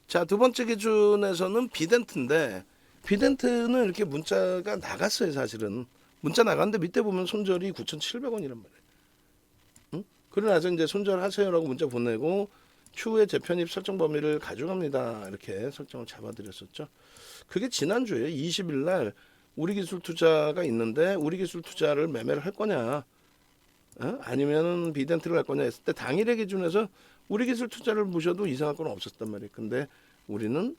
자, 두 번째 기준에서는 비덴트인데 비덴트는 이렇게 문자가 나갔어요. 사실은 문자 나갔는데 밑에 보면 손절이 9,700원이란 말이에요. 응? 그러고 나서 이제 손절하세요라고 문자 보내고 추후에 재편입 설정 범위를 가져갑니다. 이렇게 설정을 잡아드렸었죠. 그게 지난주에 20일 날 우리기술투자가 있는데 우리기술투자를 매매를 할 거냐, 아니면 비덴트를 할 거냐 했을 때 당일의 기준에서 우리기술투자를 보셔도 이상할 건 없었단 말이에요. 근데 우리는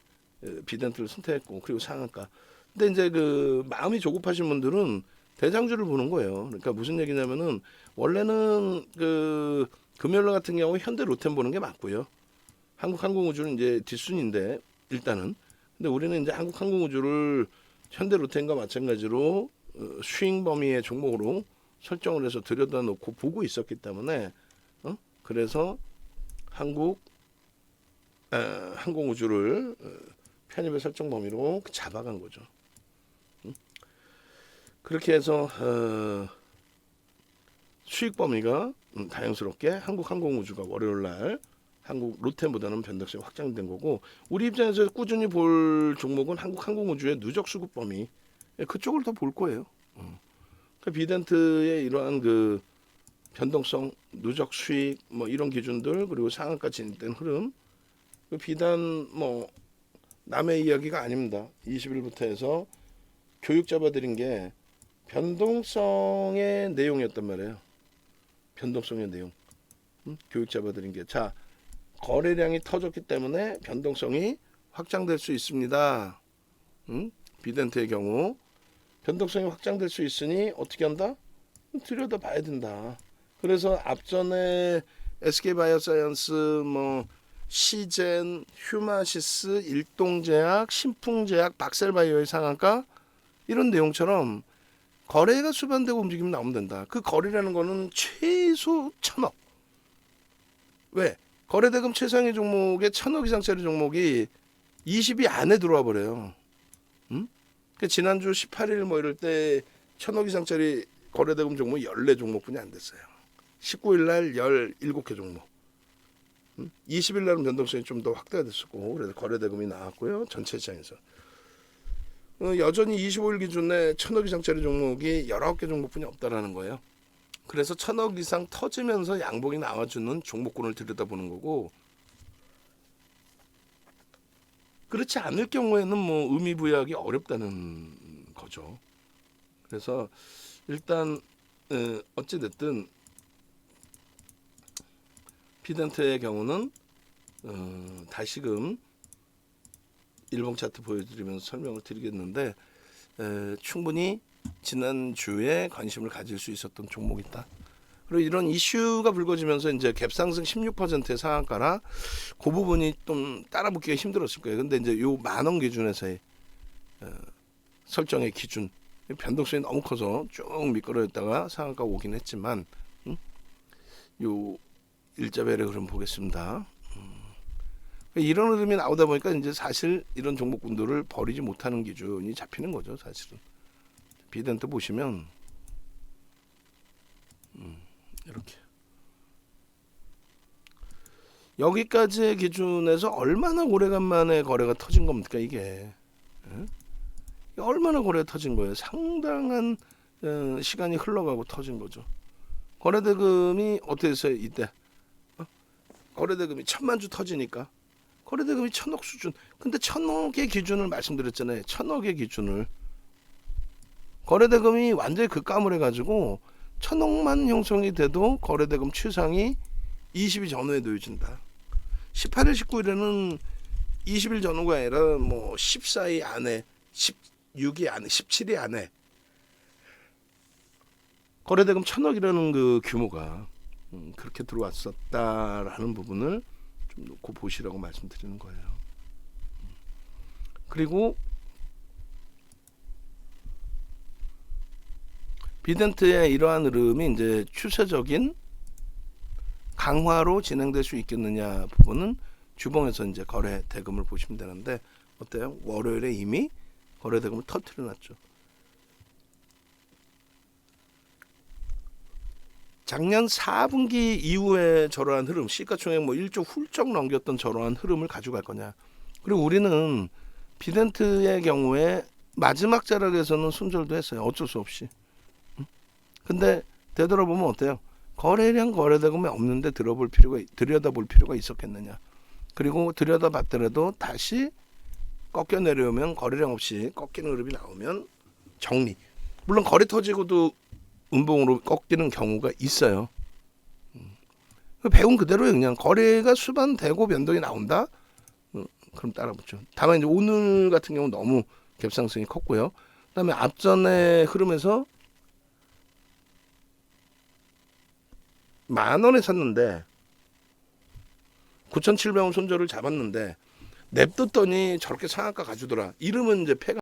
비덴트를 선택했고 그리고 상한가. 근데 이제 그 마음이 조급하신 분들은 대장주를 보는 거예요. 그러니까 무슨 얘기냐면은 원래는 그 금요일 같은 경우 현대 로템 보는 게 맞고요. 한국항공우주는 이제 뒷순인데 일단은. 근데 우리는 이제 한국항공우주를 현대 로템과 마찬가지로 스윙 범위의 종목으로 설정을 해서 들여다놓고 보고 있었기 때문에 그래서 항공우주를 편입의 설정 범위로 잡아간 거죠. 그렇게 해서 수익 범위가 다양스럽게 한국항공우주가 월요일날 한국 로템보다는 변동성이 확장된 거고, 우리 입장에서 꾸준히 볼 종목은 한국항공우주의 누적 수급 범위, 그쪽을 더 볼 거예요. 그러니까 비덴트의 이러한 그 변동성, 누적 수익 뭐 이런 기준들, 그리고 상한가 진입된 흐름, 그 비단 뭐 남의 이야기가 아닙니다. 20일부터 해서 교육 잡아드린 게 변동성의 내용이었단 말이에요. 변동성의 내용. 교육 잡아드린 게, 자, 거래량이 터졌기 때문에 변동성이 확장될 수 있습니다. 비덴트의 경우 변동성이 확장될 수 있으니 어떻게 한다? 들여다봐야 된다. 그래서 앞전에 SK바이오사이언스, 뭐 시젠, 휴마시스, 일동제약, 신풍제약, 박셀바이오의 상한가 이런 내용처럼 거래가 수반되고 움직이면 나오면 된다. 그 거래라는 거는 최소 1,000억. 왜? 거래대금 최상위 종목의 1,000억 이상짜리 종목이 20위 안에 들어와 버려요. 그 지난주 18일 뭐 이럴 때 1,000억 이상짜리 거래대금 종목 14종목뿐이 안 됐어요. 19일 날 17개 종목. 20일 날은 변동성이 좀 더 확대가 됐었고, 그래서 거래대금이 나왔고요. 전체 시장에서. 여전히 25일 기준에 1,000억 이상짜리 종목이 19개 종목뿐이 없다라는 거예요. 그래서 1,000억 이상 터지면서 양봉이 나와주는 종목군을 들여다보는 거고, 그렇지 않을 경우에는 뭐 의미 부여하기 어렵다는 거죠. 그래서 일단 어찌 됐든 비덴트의 경우는 다시금 일봉 차트 보여드리면서 설명을 드리겠는데, 충분히 지난주에 관심을 가질 수 있었던 종목이다. 그리고 이런 이슈가 불거지면서 이제 갭상승 16%의 상한가라 그 부분이 좀 따라붙기가 힘들었을 거예요. 근데 이제 요 만원 기준에서의 설정의 기준, 변동성이 너무 커서 쭉 미끄러졌다가 상한가 오긴 했지만, 요 일자벨의 흐름 보겠습니다. 이런 흐름이 나오다 보니까 이제 사실 이런 종목군들을 버리지 못하는 기준이 잡히는 거죠, 사실은. 비덴트 보시면 이렇게 여기까지의 기준에서 얼마나 오래간만에 거래가 터진 겁니까 이게? 얼마나 거래가 터진 거예요? 상당한 시간이 흘러가고 터진 거죠. 거래대금이 어떻게 했어요 이때? 거래대금이 1,000만 주 터지니까 거래대금이 1,000억 수준. 근데 1,000억의 기준을 말씀드렸잖아요. 1,000억의 기준을. 거래대금이 완전히 급감을 해가지고 1,000억만 형성이 돼도 거래대금 최상이 20일 전후에 놓여진다. 18일, 19일에는 20일 전후가 아니라 뭐 14일 안에, 16일 안에, 17일 안에 거래대금 1,000억이라는 그 규모가 그렇게 들어왔었다라는 부분을 좀 놓고 보시라고 말씀드리는 거예요. 그리고 비덴트의 이러한 흐름이 이제 추세적인 강화로 진행될 수 있겠느냐 부분은 주봉에서 이제 거래 대금을 보시면 되는데, 어때요? 월요일에 이미 거래 대금을 터뜨려 놨죠. 작년 4분기 이후에 저러한 흐름, 시가총액 뭐 1조 훌쩍 넘겼던 저러한 흐름을 가져갈 거냐. 그리고 우리는 비덴트의 경우에 마지막 자락에서는 손절도 했어요. 어쩔 수 없이. 근데 되돌아보면 어때요? 거래량 거래대금이 없는데 들여다볼 필요가 있었겠느냐. 그리고 들여다봤더라도 다시 꺾여 내려오면 거래량 없이 꺾이는 흐름이 나오면 정리. 물론 거래 터지고도 음봉으로 꺾이는 경우가 있어요. 배운 그대로 그냥 거래가 수반되고 변동이 나온다. 그럼 따라붙죠. 다만 이제 오늘 같은 경우 너무 갭상승이 컸고요. 그다음에 앞전의 흐름에서 10,000원에 샀는데 9,700원 손절을 잡았는데 냅뒀더니 저렇게 상한가 가주더라. 이러면 이제 패가